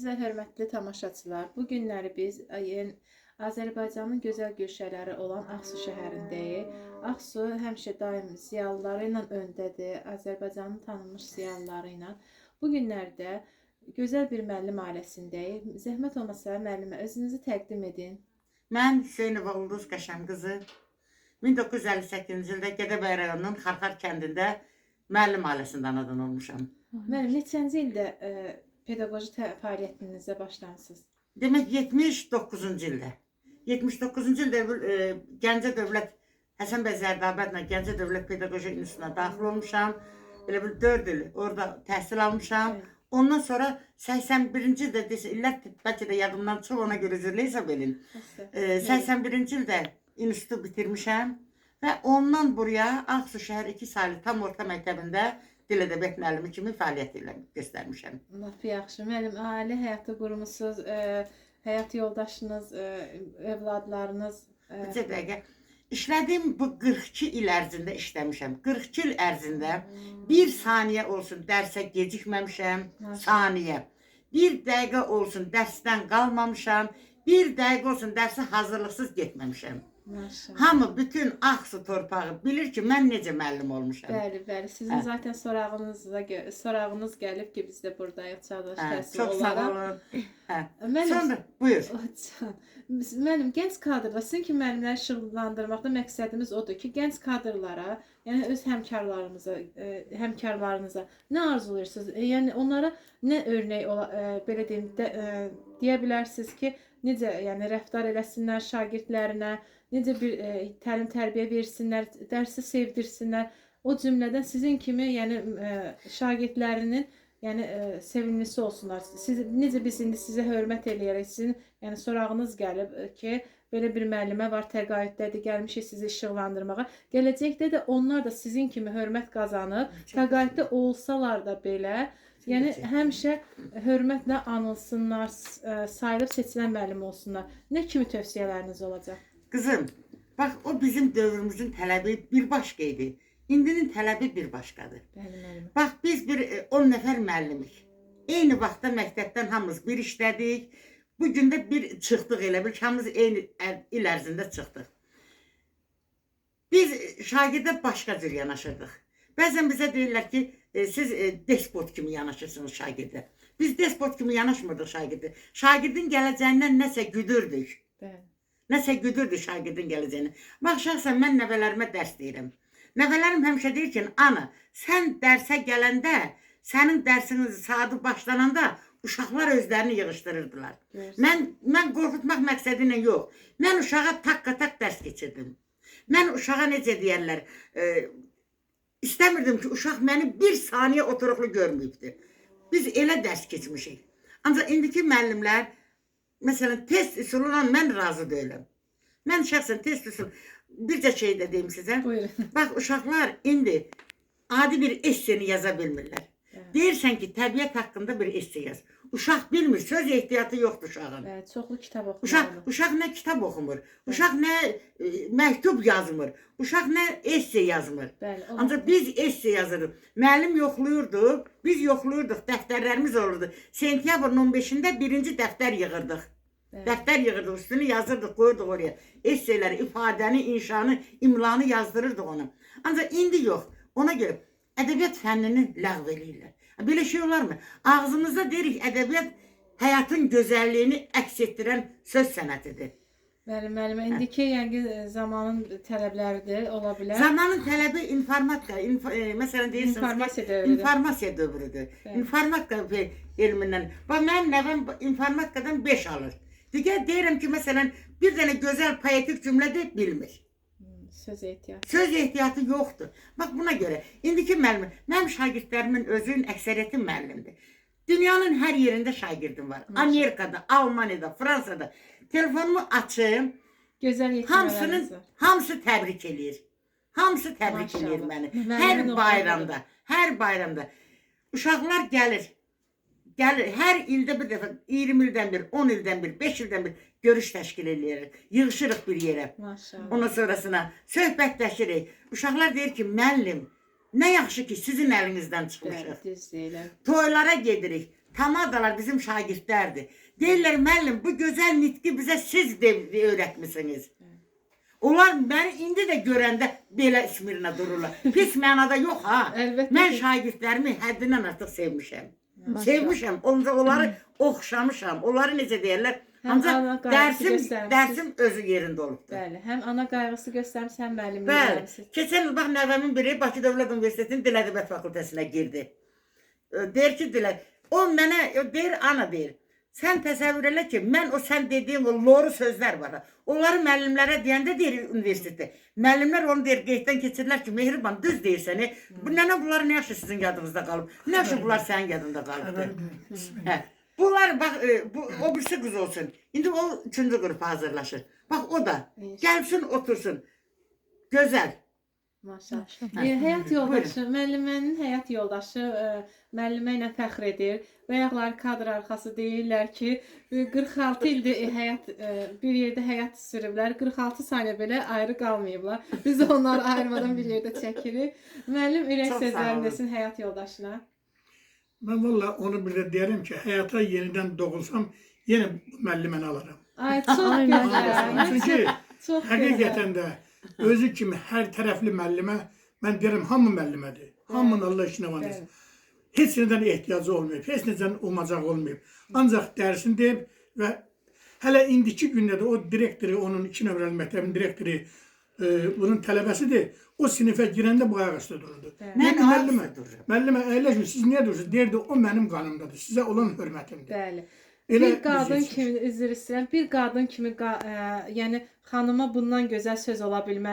Sizə hörmətli tamaşaçılar, bu günləri biz Azərbaycanın gözəl güşələri olan Ağsu şəhərindəyik. Ağsu həmişə daim ziyalıları ilə öndədir, Azərbaycanın tanınmış ziyalıları ilə. Bu günlərdə gözəl bir müəllim ailəsindəyik. Zəhmət olmasa müəllimə özünüzü təqdim edin. Mən Hüseynova Ulduz Qəşəm qızı 1958-ci ildə Gədəbəy rayonunun Xarxar kəndində müəllim ailəsində anadan olmuşam. Müəllim, neçənci ildə pedaqoji fəaliyyətinizə başlamısınız? Demək 79-cu ildə. 79-cu ildə Gəncə Dövlət Həsən bəy Zərdabədlə Gəncə Dövlət Pedaqoji İnstitutuna daxil olmuşam. Elə bir 4 il orada təhsil almışam. Evet. Ondan sonra 81-ci ildə illər bəlkə də yadımdan çox, ona görə üzrlə hesab edin. 81-ci ildə institutu bitirmişəm və ondan buraya Ağsu şəhər 2 saylı tam orta məktəbində dil ədəbiyyat müəllimi kimi fəaliyyət göstərmişəm. Lap yaxşı. Müəllim, ailə həyatı qurmusunuz, həyat yoldaşınız, övladlarınız. Bir dəqiqə. İşlədiyim bu 42 il ərzində işləmişəm. 42 il ərzində bir saniyə olsun dərsə gecikməmişəm, saniyə. Bir dəqiqə olsun dərsdən qalmamışam, bir dəqiqə olsun dərsə hazırlıqsız getməmişəm. Maşallah. Hamı, bütün Ağsu torpağı bilir ki, mən necə müəllim olmuşam. Bəli, bəli. Sizin zaten sorağınız gəlib ki, biz də buradayıq çağdaş təhsil Çox sağ olaraq. olun. Sonra, buyur. Müəllim, gənc kadrlar, sizin ki müəllimləri işıqlandırmaqda məqsədimiz odur ki, gənc kadrlara, yəni öz həmkarlarınıza nə arzulayırsınız? Yəni onlara nə örnək belə deyim, deyə bilərsiniz ki, necə yəni rəftar eləsinlər şagirdlərinə, necə bir təlim tərbiyə versinlər, dərsi sevdirsinlər. O cümlədən sizin kimi yəni şagirdlərinin yəni sevimlisi olsunlar. Siz necə biz indi sizə hörmət eləyərək sizin yəni sorağınız gəlib ki, belə bir müəllimə var, təqaüddədir, gəlmişik sizi işıqlandırmağa. Gələcəkdə də onlar da sizin kimi hörmət qazanıb, təqaüddə olsalar da belə, yəni həmişə hörmətlə anılsınlar, sayılıb seçilən müəllim olsunlar. Nə kimi tövsiyələriniz olacaq? Qızım, bax o bizim dövrümüzün tələbi bir başqa idi. İndinin tələbi bir başqadır. Bəli, müəllim. Bax biz bir 10 nəfər müəllimik. Eyni vaxtda məktəbdən hamımız bir işlədik. Bu gün də bir çıxdıq elə bil ki, hamımız eyni il ərzində çıxdıq. Biz şagirdə başqa cür yanaşırdıq. Bəzən bizə deyirlər ki, siz despot kimi yanaşırsınız şagirdə. Biz despot kimi yanaşmırdıq şagirdə. Şagirdin gələcəyindən nəsə güdürdük. Bəli. Nəsə güdürdük şagirdin gələcəyini. Bax, şəxsən mən nəvələrimə dərs deyirəm. Nəvələrim həmişə deyir ki, ana, sən dərsə gələndə, sənin dərsinin saatı başlananda uşaqlar özlərini yığışdırırdılar. Mən qorxutmaq məqsədi ilə yox. Mən uşağa takka-tak dərs keçirdim. Mən uşağa necə deyərlər, istəmirdim ki, uşaq məni bir saniyə oturuqlu görməyibdir. Biz elə dərs keçmişik. Ancaq indiki müəllimlər, məsələn, test üsuluna mən razı deyiləm. Mən şəxsən test üsulu, bircə şey də deyim sizə. Buyurun. Bax, uşaqlar indi adi bir esseni yaza bilmirlər. Deyirsən ki, təbiət haqqında bir esse yaz. Uşaq bilmir, söz ehtiyatı yoxdur uşağın. Çoxlu kitab oxuyur. Uşaq nə kitab oxumur, uşaq nə məktub yazmır, uşaq nə esse yazmır. Ancaq biz esse yazırıq. Müəllim yoxluyurdu, biz yoxluyurduq, dəftərlərimiz olurdu. Sentyabrın 15-də birinci dəftər yığırdıq. Dəftər yığırdıq, üstünü yazırdıq, qoyurduq oraya. Esseləri, ifadəni, inşanı, imlanı yazdırırdıq onu. Ancaq indi yox. Ona görə ədəbiyyat fənnini ləğv eləyirlər. Belə şey olarmı? Ağzımızda deyirik, ədəbiyyat həyatın gözəlliyini əks etdirən söz sənətidir. Bəli, müəllimə, indiki yəni zamanın tələbləridir, ola bilər. Zamanın tələbi informatika, məsələn deyirsiniz İnformasiya ki, dövrüdür. informasiya dövrüdür. İnformatika elmindən. Bax, mənim nəvəm informatikadan 5 alır. Digər deyirəm ki, məsələn, bir dənə gözəl poetik cümlə də bilmir. Söz ehtiyatı. Söz ehtiyatı yoxdur. Bax, buna görə, indiki müəllim, mənim şagirdlərimin özünün əksəriyyəti müəllimdir. Dünyanın hər yerində şagirdim var. Amerikada, Almaniyada, Fransada. Telefonumu açım, Gözəl yetirmələriniz var. hamısı təbrik eləyir. Hamısı təbrik eləyir məni. Hər bayramda. Uşaqlar gəlir, hər ildə bir dəfə, 20 ildən bir, 10 ildən bir, 5 ildən bir görüş təşkil edirik. Yığışırıq bir yerə. Maşallah. Ondan sonrasına söhbətləşirik. Uşaqlar deyir ki, müəllim, nə yaxşı ki, sizin əlinizdən çıxmışıq. Düz deyiləm. Toylara gedirik. Tamadalar bizim şagirdlərdir. Deyirlər, müəllim, bu gözəl nitqi bizə siz de öyrətmisiniz. Onlar məni indi də görəndə belə ismirinə dururlar. Pis mənada yox ha. Əlbəttə Mən ki. şagirdlərimi həddindən artıq sevmişəm. Maşallah. Sevmişəm. Onları oxşamışam. Onları necə deyirlər? Həm Ancaq ana qayğısı göstərmişsiniz. dərsim özü yerində olubdur. Bəli, həm ana qayğısı göstərmiş, həm müəllimlik Bəli. eləmisiniz. Keçən il bax nəvəmin biri Bakı Dövlət Universitetinin Dil Ədəbiyyat Fakültəsinə girdi. Deyir ki, o mənə deyir, ana deyir. Sən təsəvvür elə ki, mən o sən dediyin o loru sözlər var. Onları müəllimlərə deyəndə deyir universitetdə. Müəllimlər onu deyir, qeyddən keçirlər ki, Mehriban düz deyirsən. Bu nənə bunlar nə yaxşı sizin yadınızda qalıb? Nə yaxşı bunlar sənin yadında qalıbdı? Hə. Bunlar bax o birisi qız olsun. İndi o 3-cü qrupa hazırlaşır. Bax o da gəlsin, otursun. Gözəl. Maşallah. Həyat yoldaşı, müəllimənin həyat yoldaşı müəllimə ilə fəxr edir. Bayaqlar kadr arxası deyirlər ki, 46 ildir həyat bir yerdə həyat sürüblər. 46 saniyə belə ayrı qalmayıblar. Biz onları ayırmadan bir yerdə çəkirik. Müəllim ürək sözlərini desin həyat yoldaşına. Mən valla onu bir də deyərəm ki, həyata yenidən doğulsam, yenə müəlliməni alaram. Ay, çox gözəl. Çünki Çox həqiqətən də özü kimi hər tərəfli müəllimə, mən deyirəm, hamı müəllimədir. Hamının Allah işinə var. Heç nədən ehtiyacı olmayıb, heç nədən umacaq olmayıb. Ancaq dərsini deyib və hələ indiki gündə də o direktoru, onun 2 nömrəli məktəbin direktoru, bunun tələbəsidir. O sinifə girəndə bu ayaqüstə dururdu. Mən müəllimə, müəllimə əyləşmir, siz niyə durursunuz? Deyirdi, o mənim qanımdadır, sizə olan hörmətimdir. Bəli. Elə Bir qadın kimi, üzr istəyirəm, bir qadın kimi, yəni xanıma bundan gözəl söz ola bilməz.